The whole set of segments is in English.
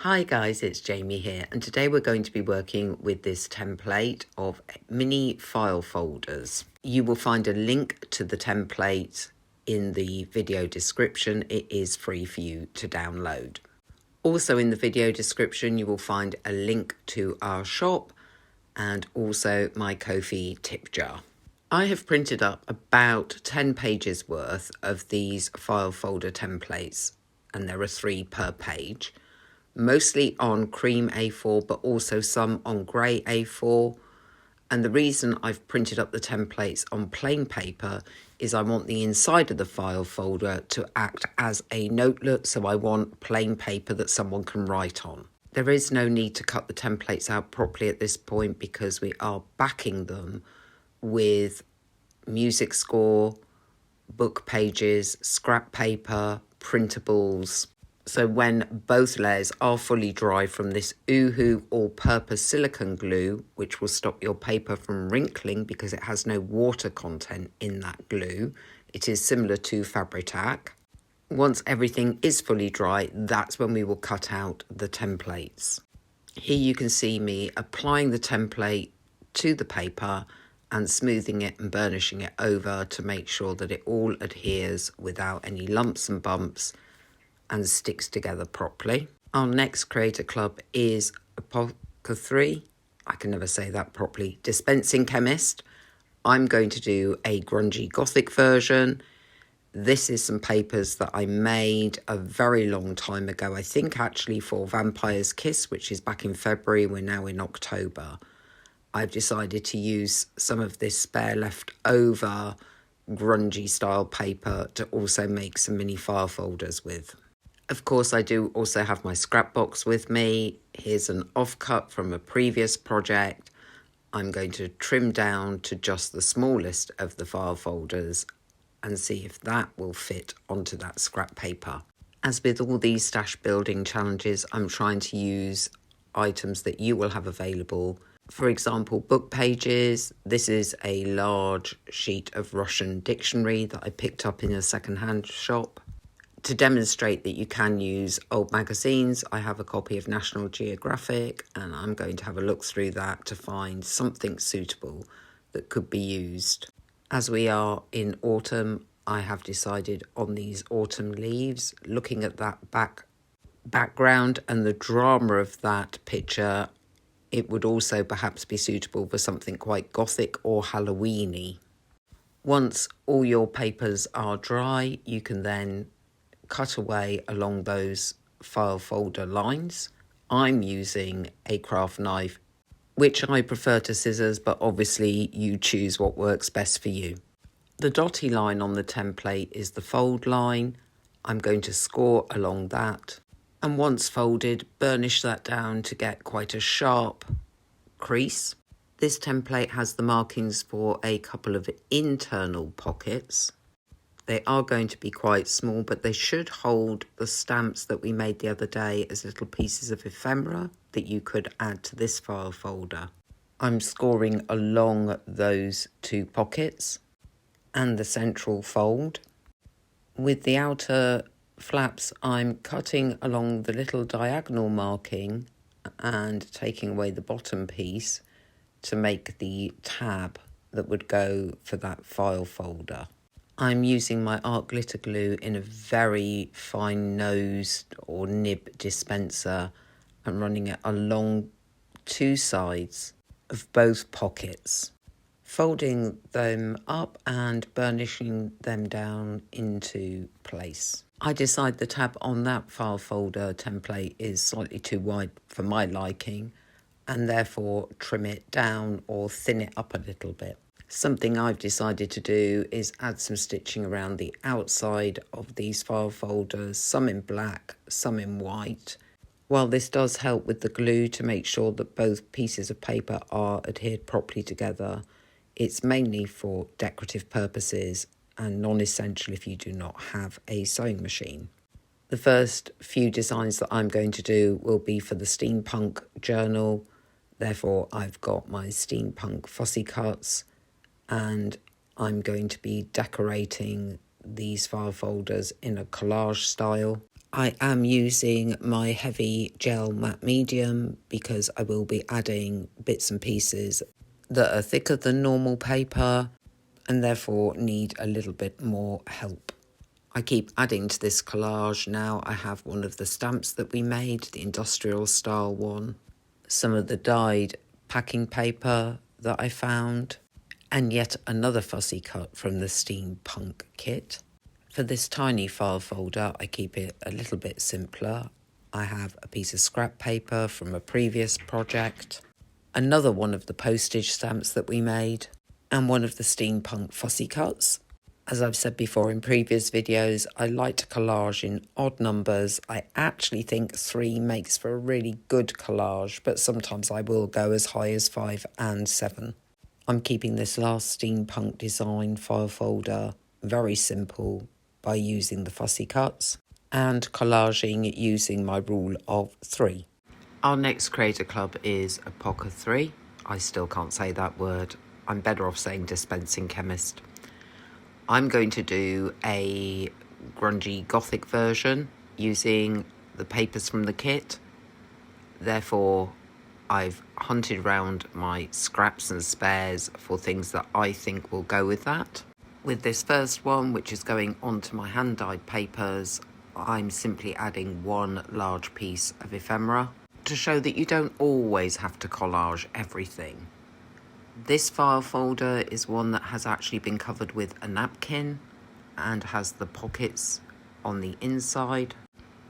Hi guys, it's Jamie here, and today we're going to be working with this template of mini file folders. You will find a link to the template in the video description. It is free for you to download. Also in the video description you will find a link to our shop and also my Ko-fi tip jar. I have printed up about 10 pages worth of these file folder templates, and there are 3 per page. Mostly on cream A4, but also some on grey A4. And the reason I've printed up the templates on plain paper is I want the inside of the file folder to act as a notelet, so I want plain paper that someone can write on. There is no need to cut the templates out properly at this point because we are backing them with music score, book pages, scrap paper, printables. So when both layers are fully dry from this Oohoo all-purpose silicone glue, which will stop your paper from wrinkling because it has no water content in that glue, it is similar to Fabri-Tac. Once everything is fully dry, that's when we will cut out the templates. Here you can see me applying the template to the paper and smoothing it and burnishing it over to make sure that it all adheres without any lumps and bumps and sticks together properly. Our next Creator Club is Apothecary, I can never say that properly, Dispensing Chemist. I'm going to do a grungy gothic version. This is some papers that I made a very long time ago, I think actually for Vampire's Kiss, which is back in February. We're now in October. I've decided to use some of this spare leftover grungy style paper to also make some mini file folders with. Of course, I do also have my scrap box with me. Here's an offcut from a previous project. I'm going to trim down to just the smallest of the file folders and see if that will fit onto that scrap paper. As with all these stash building challenges, I'm trying to use items that you will have available. For example, book pages. This is a large sheet of Russian dictionary that I picked up in a second-hand shop. To demonstrate that you can use old magazines, I have a copy of National Geographic and I'm going to have a look through that to find something suitable that could be used. As we are in autumn, I have decided on these autumn leaves, looking at that background and the drama of that picture, it would also perhaps be suitable for something quite gothic or Halloweeny. Once all your papers are dry, you can then cut away along those file folder lines. I'm using a craft knife, which I prefer to scissors, but obviously you choose what works best for you. The dotty line on the template is the fold line. I'm going to score along that, and once folded, burnish that down to get quite a sharp crease. This template has the markings for a couple of internal pockets. They are going to be quite small, but they should hold the stamps that we made the other day as little pieces of ephemera that you could add to this file folder. I'm scoring along those 2 pockets and the central fold. With the outer flaps, I'm cutting along the little diagonal marking and taking away the bottom piece to make the tab that would go for that file folder. I'm using my art glitter glue in a very fine nosed or nib dispenser and running it along 2 sides of both pockets, folding them up and burnishing them down into place. I decide the tab on that file folder template is slightly too wide for my liking and therefore trim it down or thin it up a little bit. Something I've decided to do is add some stitching around the outside of these file folders, some in black, some in white. While this does help with the glue to make sure that both pieces of paper are adhered properly together, it's mainly for decorative purposes and non-essential if you do not have a sewing machine. The first few designs that I'm going to do will be for the steampunk journal. Therefore, I've got my steampunk fussy cuts, and I'm going to be decorating these file folders in a collage style. I am using my heavy gel matte medium because I will be adding bits and pieces that are thicker than normal paper and therefore need a little bit more help. I keep adding to this collage now. I have one of the stamps that we made, the industrial style one, some of the dyed packing paper that I found, and yet another fussy cut from the steampunk kit. For this tiny file folder, I keep it a little bit simpler. I have a piece of scrap paper from a previous project, another one of the postage stamps that we made, and one of the steampunk fussy cuts. As I've said before in previous videos, I like to collage in odd numbers. I actually think 3 makes for a really good collage, but sometimes I will go as high as 5 and 7. I'm keeping this last steampunk design file folder very simple by using the fussy cuts and collaging using my rule of 3. Our next creator club is a Pocket 3. I still can't say that word. I'm better off saying dispensing chemist. I'm going to do a grungy gothic version using the papers from the kit. Therefore, I've hunted around my scraps and spares for things that I think will go with that. With this first one, which is going onto my hand-dyed papers, I'm simply adding one large piece of ephemera to show that you don't always have to collage everything. This file folder is one that has actually been covered with a napkin and has the pockets on the inside,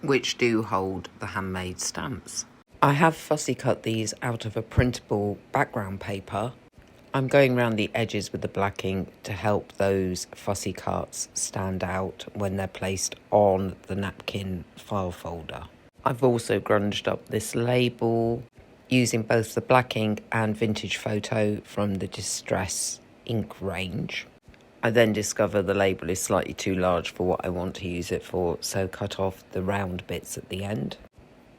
which do hold the handmade stamps. I have fussy cut these out of a printable background paper. I'm going around the edges with the black ink to help those fussy cuts stand out when they're placed on the napkin file folder. I've also grunged up this label using both the black ink and vintage photo from the Distress ink range. I then discover the label is slightly too large for what I want to use it for, so cut off the round bits at the end.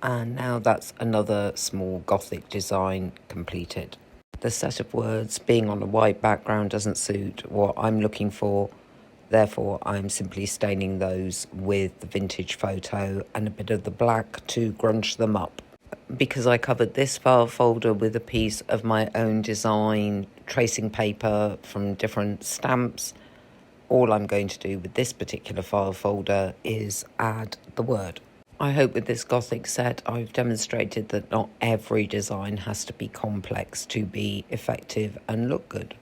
And now that's another small gothic design completed. The set of words being on a white background doesn't suit what I'm looking for. Therefore, I'm simply staining those with the vintage photo and a bit of the black to grunge them up. Because I covered this file folder with a piece of my own design tracing paper from different stamps, all I'm going to do with this particular file folder is add the word. I hope with this gothic set I've demonstrated that not every design has to be complex to be effective and look good.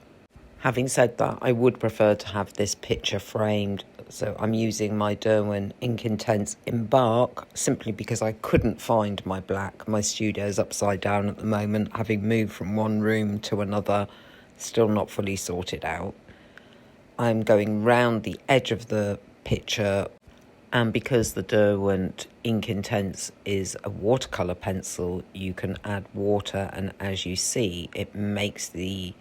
Having said that, I would prefer to have this picture framed, so I'm using my Derwent Ink Intense Embark simply because I couldn't find my black. My studio's upside down at the moment, having moved from one room to another, still not fully sorted out. I'm going round the edge of the picture, and because the Derwent Ink Intense is a watercolour pencil, you can add water, and as you see, it makes the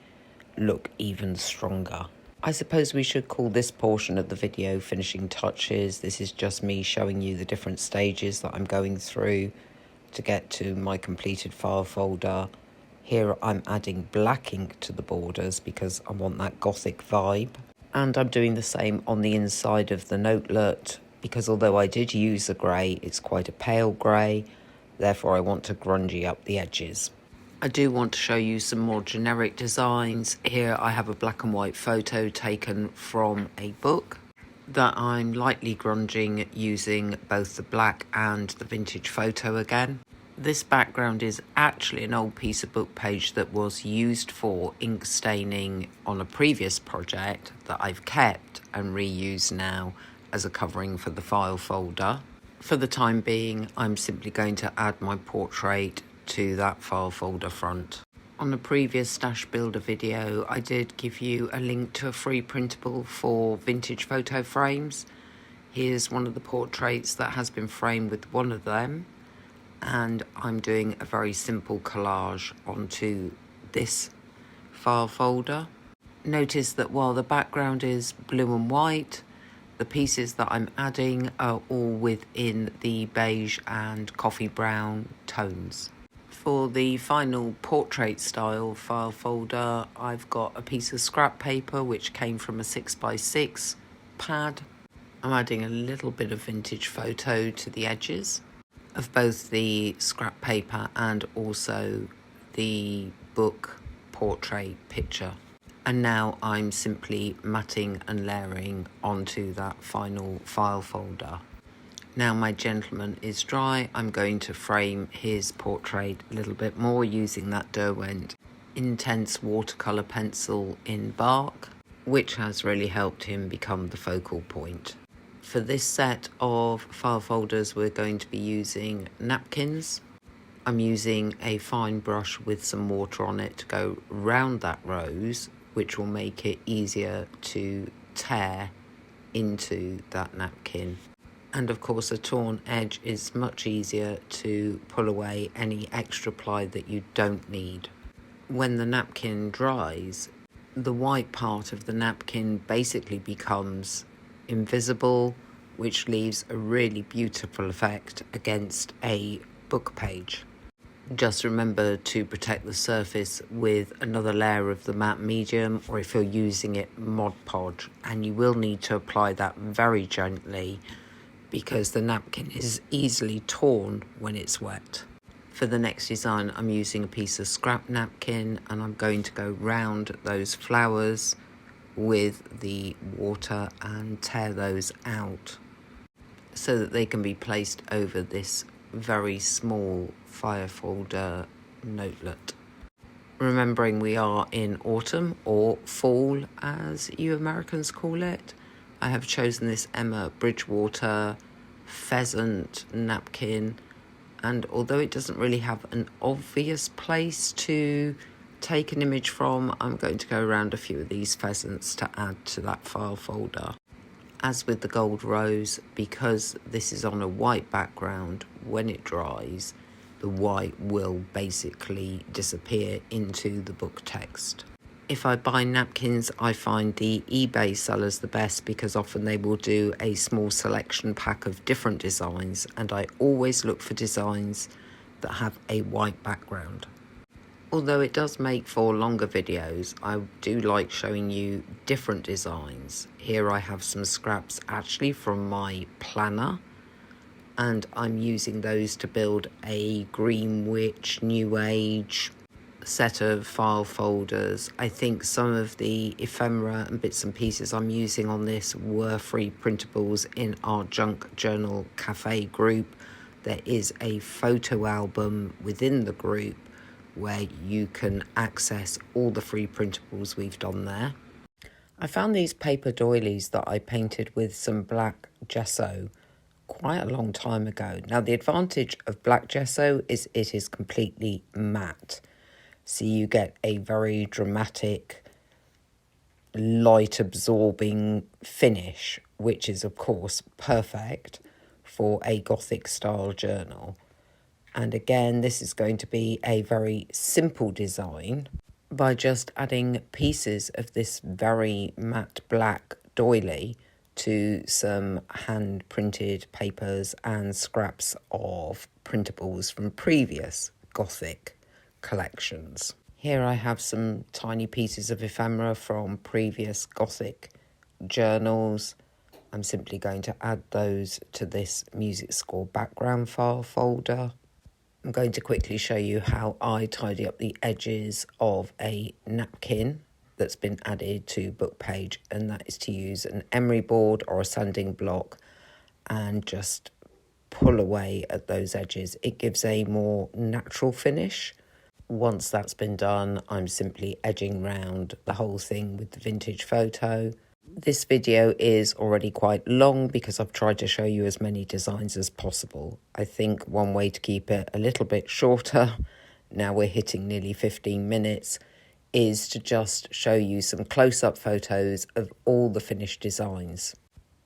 look even stronger. I suppose we should call this portion of the video finishing touches. This is just me showing you the different stages that I'm going through to get to my completed file folder. Here I'm adding black ink to the borders because I want that gothic vibe. And I'm doing the same on the inside of the notelet, because although I did use a grey, it's quite a pale grey, therefore I want to grungy up the edges. I do want to show you some more generic designs. Here I have a black and white photo taken from a book that I'm lightly grunging using both the black and the vintage photo again. This background is actually an old piece of book page that was used for ink staining on a previous project that I've kept and reused now as a covering for the file folder. For the time being, I'm simply going to add my portrait to that file folder front. On a previous Stash Builder video, I did give you a link to a free printable for vintage photo frames. Here's one of the portraits that has been framed with one of them, and I'm doing a very simple collage onto this file folder. Notice that while the background is blue and white, the pieces that I'm adding are all within the beige and coffee brown tones. For the final portrait style file folder, I've got a piece of scrap paper which came from a 6x6 pad, I'm adding a little bit of vintage photo to the edges of both the scrap paper and also the book portrait picture. And now I'm simply matting and layering onto that final file folder. Now my gentleman is dry, I'm going to frame his portrait a little bit more using that Derwent Intense watercolour pencil in bark, which has really helped him become the focal point. For this set of file folders, we're going to be using napkins. I'm using a fine brush with some water on it to go round that rose, which will make it easier to tear into that napkin. And of course, a torn edge is much easier to pull away any extra ply that you don't need. When the napkin dries, the white part of the napkin basically becomes invisible, which leaves a really beautiful effect against a book page. Just remember to protect the surface with another layer of the matte medium, or if you're using it, Mod Podge, and you will need to apply that very gently because the napkin is easily torn when it's wet. For the next design, I'm using a piece of scrap napkin and I'm going to go round those flowers with the water and tear those out so that they can be placed over this very small file folder notelet. Remembering we are in autumn, or fall as you Americans call it, I have chosen this Emma Bridgewater pheasant napkin, and although it doesn't really have an obvious place to take an image from, I'm going to go around a few of these pheasants to add to that file folder. As with the gold rose, because this is on a white background, when it dries, the white will basically disappear into the book text. If I buy napkins, I find the eBay sellers the best because often they will do a small selection pack of different designs, and I always look for designs that have a white background. Although it does make for longer videos, I do like showing you different designs. Here I have some scraps actually from my planner, and I'm using those to build a Greenwich New Age set of file folders. I think some of the ephemera and bits and pieces I'm using on this were free printables in our Junk Journal Cafe group. There is a photo album within the group where you can access all the free printables we've done there. I found these paper doilies that I painted with some black gesso quite a long time ago. Now, the advantage of black gesso is it is completely matte. So you get a very dramatic, light-absorbing finish, which is, of course, perfect for a Gothic-style journal. And again, this is going to be a very simple design by just adding pieces of this very matte black doily to some hand-printed papers and scraps of printables from previous Gothic collections. Here I have some tiny pieces of ephemera from previous Gothic journals. I'm simply going to add those to this music score background file folder. I'm going to quickly show you how I tidy up the edges of a napkin that's been added to book page, and that is to use an emery board or a sanding block and just pull away at those edges. It gives a more natural finish. Once that's been done, I'm simply edging round the whole thing with the vintage photo. This video is already quite long because I've tried to show you as many designs as possible. I think one way to keep it a little bit shorter, now we're hitting nearly 15 minutes, is to just show you some close-up photos of all the finished designs.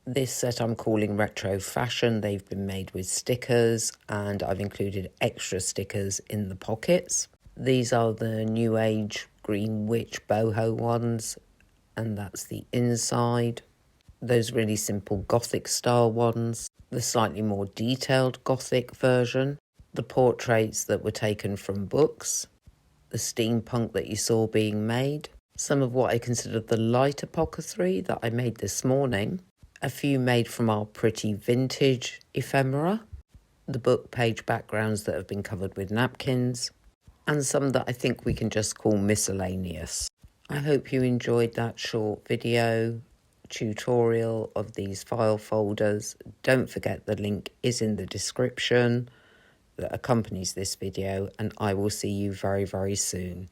This set I'm calling Retro Fashion. They've been made with stickers, and I've included extra stickers in the pockets. These are the New Age Greenwich boho ones, and that's the inside. Those really simple Gothic style ones, the slightly more detailed Gothic version, the portraits that were taken from books, the steampunk that you saw being made, some of what I consider the light apothecary that I made this morning, a few made from our pretty vintage ephemera, the book page backgrounds that have been covered with napkins, and some that I think we can just call miscellaneous. I hope you enjoyed that short video tutorial of these file folders. Don't forget the link is in the description that accompanies this video, and I will see you very, very soon.